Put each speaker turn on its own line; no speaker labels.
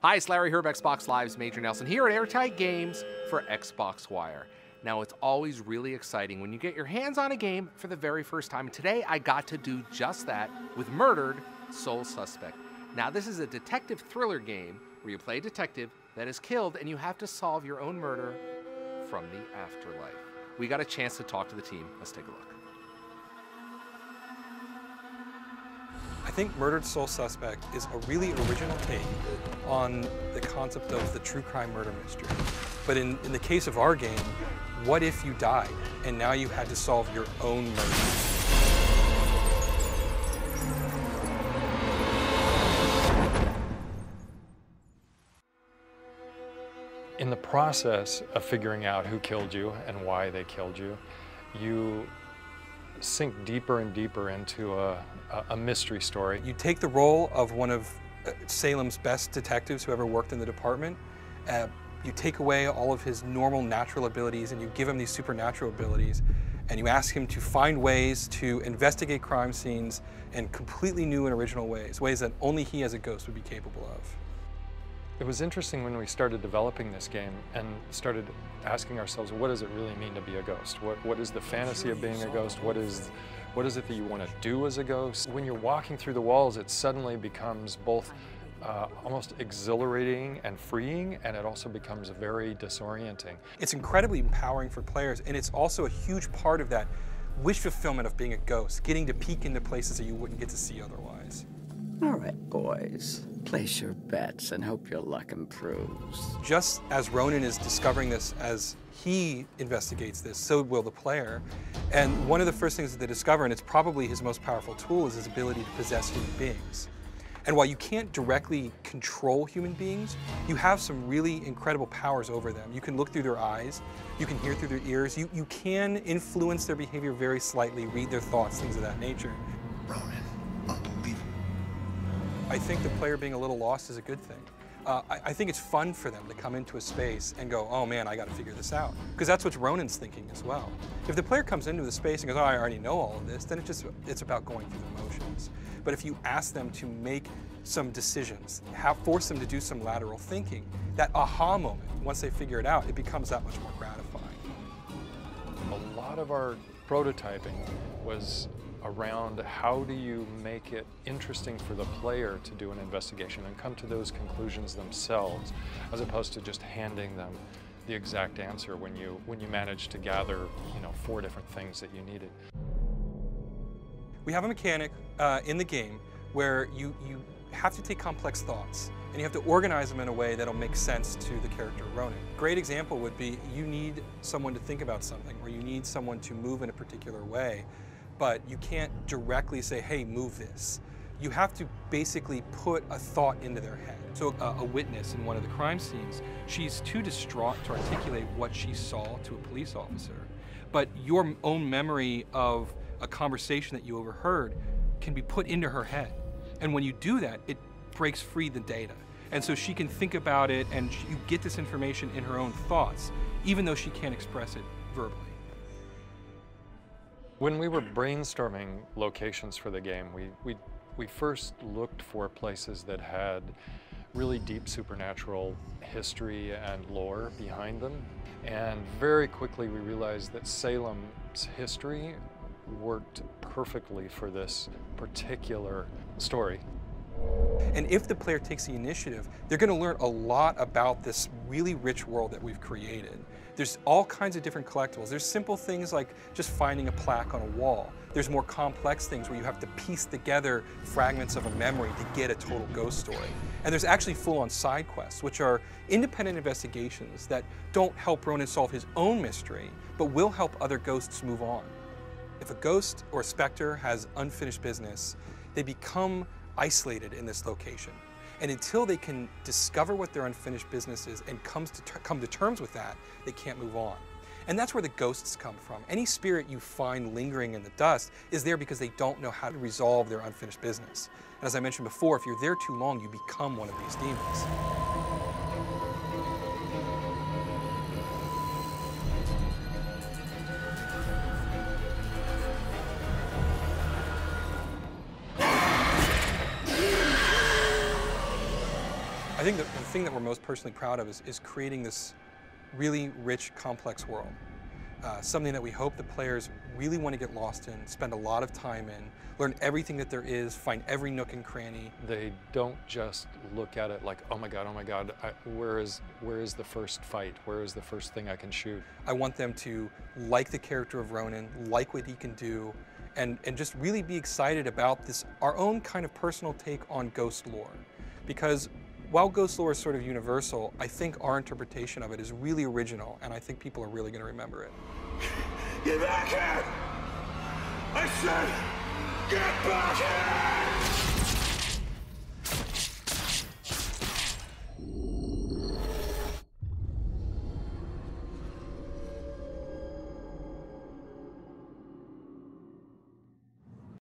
Hi, it's Larry Herb, Xbox Live's Major Nelson here at Airtight Games for Xbox Wire. Now, it's always really exciting when you get your hands on a game for the very first time. Today, I got to do just that with Murdered Soul Suspect. Now, this is a detective thriller game where you play a detective that is killed and you have to solve your own murder from the afterlife. We got a chance to talk to the team. Let's take a look.
I think Murdered Soul Suspect is a really original take on the concept of the true crime murder mystery. But in the case of our game, what if you died and now you had to solve your own murder?
In the process of figuring out who killed you and why they killed you, you sink deeper and deeper into a mystery story.
You take the role of one of Salem's best detectives who ever worked in the department. You take away all of his normal natural abilities and you give him these supernatural abilities, and you ask him to find ways to investigate crime scenes in completely new and original ways that only he as a ghost would be capable of.
It was interesting when we started developing this game and started asking ourselves, what does it really mean to be a ghost? What is the fantasy of being a ghost? What is it that you want to do as a ghost? When you're walking through the walls, it suddenly becomes both almost exhilarating and freeing, and it also becomes very disorienting.
It's incredibly empowering for players, and it's also a huge part of that wish fulfillment of being a ghost, getting to peek into places that you wouldn't get to see otherwise.
All right, boys. Place your bets and hope your luck improves.
Just as Ronan is discovering this as he investigates this, so will the player. And one of the first things that they discover, and it's probably his most powerful tool, is his ability to possess human beings. And while you can't directly control human beings, you have some really incredible powers over them. You can look through their eyes, you can hear through their ears, you can influence their behavior very slightly, read their thoughts, things of that nature.
Ronan, unbelievable.
I think the player being a little lost is a good thing. I think it's fun for them to come into a space and go, oh man, I got to figure this out. Because that's what Ronan's thinking as well. If the player comes into the space and goes, oh, I already know all of this, then it's about going through the motions. But if you ask them to make some decisions, force them to do some lateral thinking, that aha moment, once they figure it out, it becomes that much more gratifying.
A lot of our prototyping was around how do you make it interesting for the player to do an investigation and come to those conclusions themselves, as opposed to just handing them the exact answer when you manage to gather, 4 different things that you needed.
We have a mechanic in the game where you have to take complex thoughts and you have to organize them in a way that'll make sense to the character Ronan. Great example would be you need someone to think about something, or you need someone to move in a particular way, but you can't directly say, hey, move this. You have to basically put a thought into their head. So a witness in one of the crime scenes, she's too distraught to articulate what she saw to a police officer. But your own memory of a conversation that you overheard can be put into her head. And when you do that, it breaks free the data. And so she can think about it, and you get this information in her own thoughts, even though she can't express it verbally.
When we were brainstorming locations for the game, we first looked for places that had really deep supernatural history and lore behind them. And very quickly we realized that Salem's history worked perfectly for this particular story.
And if the player takes the initiative, they're going to learn a lot about this really rich world that we've created. There's all kinds of different collectibles. There's simple things like just finding a plaque on a wall. There's more complex things where you have to piece together fragments of a memory to get a total ghost story. And there's actually full-on side quests, which are independent investigations that don't help Ronan solve his own mystery, but will help other ghosts move on. If a ghost or a specter has unfinished business, they become isolated in this location. And until they can discover what their unfinished business is and come to terms with that, they can't move on. And that's where the ghosts come from. Any spirit you find lingering in the dust is there because they don't know how to resolve their unfinished business. And as I mentioned before, if you're there too long, you become one of these demons. I think the thing that we're most personally proud of is creating this really rich, complex world. Something that we hope the players really want to get lost in, spend a lot of time in, learn everything that there is, find every nook and cranny.
They don't just look at it like, oh my God, where is the first fight? Where is the first thing I can shoot?
I want them to like the character of Ronan, like what he can do, and just really be excited about this, our own kind of personal take on ghost lore. Because while ghost lore is sort of universal, I think our interpretation of it is really original, and I think people are really going to remember it.
Get back here! I said, get back here!